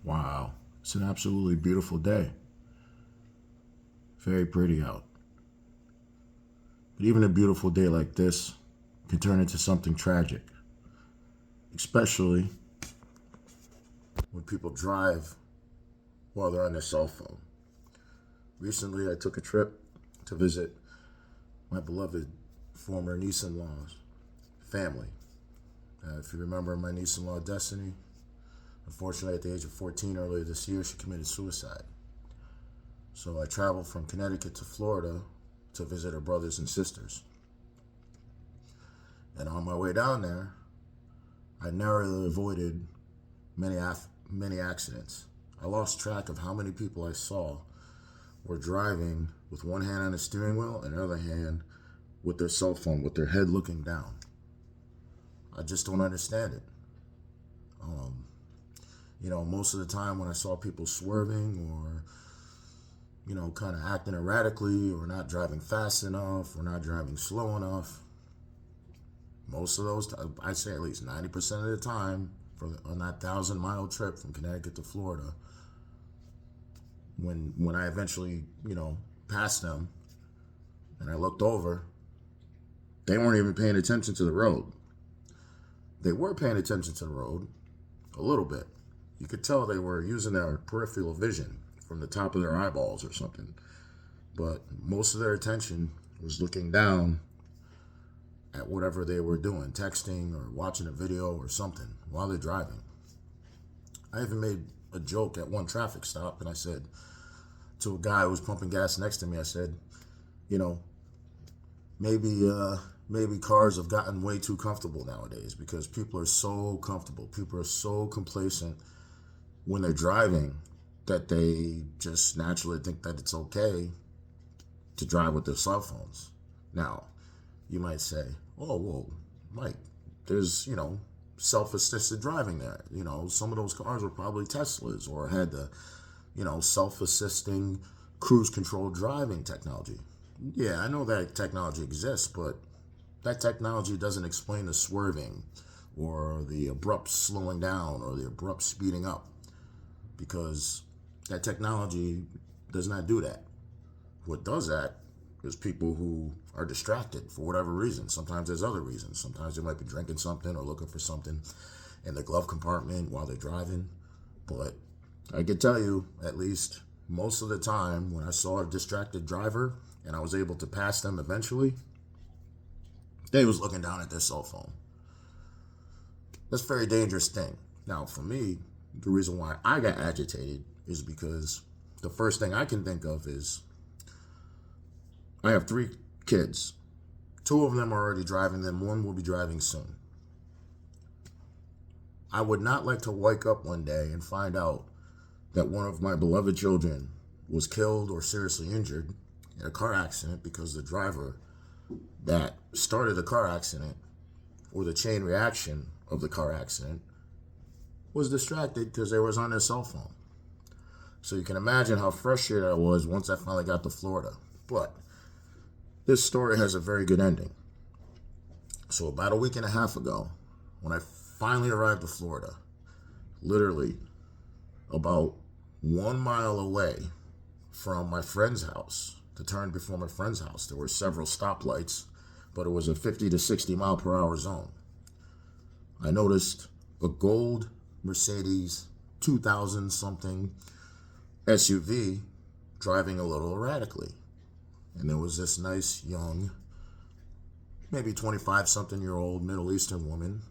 Wow, it's an absolutely beautiful day. Very pretty out. But even a beautiful day like this can turn into something tragic, especially when people drive while they're on their cell phone. Recently, I took a trip to visit my beloved former niece-in-law's family. If you remember my niece-in-law, Destiny, unfortunately, at the age of 14 earlier this year, she committed suicide. So I traveled from Connecticut to Florida to visit her brothers and sisters. And on my way down there, I narrowly avoided many accidents. I lost track of how many people I saw were driving with one hand on the steering wheel and the other hand with their cell phone, with their head looking down. I just don't understand it. Most of the time when I saw people swerving or, kind of acting erratically or not driving fast enough or not driving slow enough, most of those, I'd say at least 90% of the time on that 1,000-mile trip from Connecticut to Florida, when I eventually, passed them and I looked over, they weren't even paying attention to the road. They were paying attention to the road a little bit. You could tell they were using their peripheral vision from the top of their eyeballs or something. But most of their attention was looking down at whatever they were doing, texting or watching a video or something while they're driving. I even made a joke at one traffic stop, and I said to a guy who was pumping gas next to me, I said, maybe cars have gotten way too comfortable nowadays because people are so comfortable. People are so complacent when they're driving that they just naturally think that it's okay to drive with their cell phones. Now, you might say, oh, well, Mike, there's, self-assisted driving there. Some of those cars were probably Teslas or had the, self-assisting cruise control driving technology. Yeah, I know that technology exists, but that technology doesn't explain the swerving or the abrupt slowing down or the abrupt speeding up, because that technology does not do that. What does that is people who are distracted for whatever reason. Sometimes there's other reasons. Sometimes they might be drinking something or looking for something in the glove compartment while they're driving. But I can tell you, at least most of the time, when I saw a distracted driver and I was able to pass them eventually, they was looking down at their cell phone. That's a very dangerous thing. Now, for me, the reason why I got agitated is because the first thing I can think of is I have 3 kids. 2 of them are already driving, then 1 will be driving soon. I would not like to wake up one day and find out that one of my beloved children was killed or seriously injured in a car accident because the driver that started the car accident or the chain reaction of the car accident was distracted because they was on their cell phone. So you can imagine how frustrated I was once I finally got to Florida. But this story has a very good ending. So about a week and a half ago, when I finally arrived to Florida, literally about 1 mile away from my friend's house, to turn before my friend's house, there were several stoplights, but it was a 50 to 60 mile per hour zone. I noticed a gold Mercedes 2000 something SUV driving a little erratically. And there was this nice young, maybe 25-something-year-old Middle Eastern woman,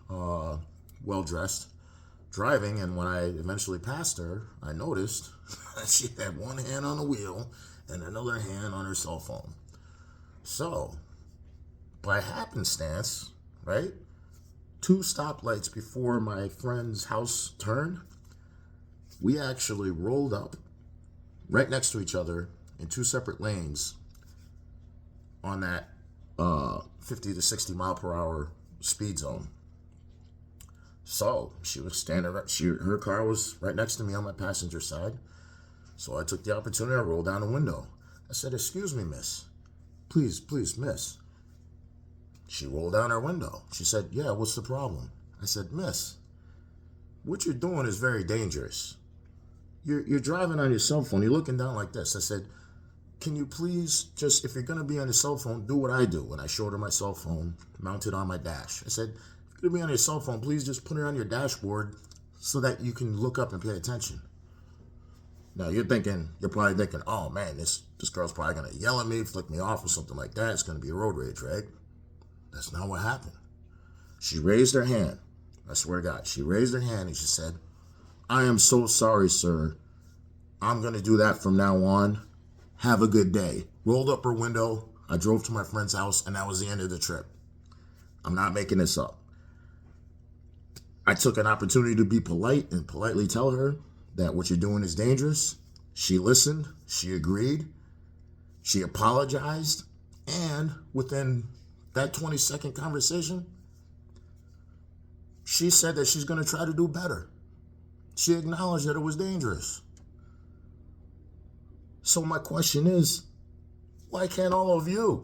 well-dressed, driving. And when I eventually passed her, I noticed that she had one hand on the wheel and another hand on her cell phone. So, by happenstance, right, 2 stoplights before my friend's house turn, we actually rolled up right next to each other in 2 separate lanes on that 50 to 60 mile per hour speed zone. So she was standing, her car was right next to me on my passenger side. So I took the opportunity, I rolled down the window. I said, "Excuse me, miss. Please, miss." She rolled down her window. She said, "Yeah, what's the problem?" I said, "Miss, what you're doing is very dangerous. You're driving on your cell phone. You're looking down like this. I said, can you please just, if you're going to be on your cell phone, do what I do. And I showed her my cell phone mounted on my dash. I said, if you're going to be on your cell phone, please just put it on your dashboard so that you can look up and pay attention. Now you're probably thinking, oh man, this girl's probably going to yell at me, flick me off or something like that. It's going to be a road rage, right? That's not what happened. She raised her hand. I swear to God, she raised her hand and she said, I am so sorry, sir. I'm going to do that from now on. Have a good day. Rolled up her window. I drove to my friend's house, and that was the end of the trip. I'm not making this up. I took an opportunity to be polite and politely tell her that what you're doing is dangerous. She listened. She agreed. She apologized. And within that 20-second conversation, she said that she's going to try to do better. She acknowledged that it was dangerous. So my question is, why can't all of you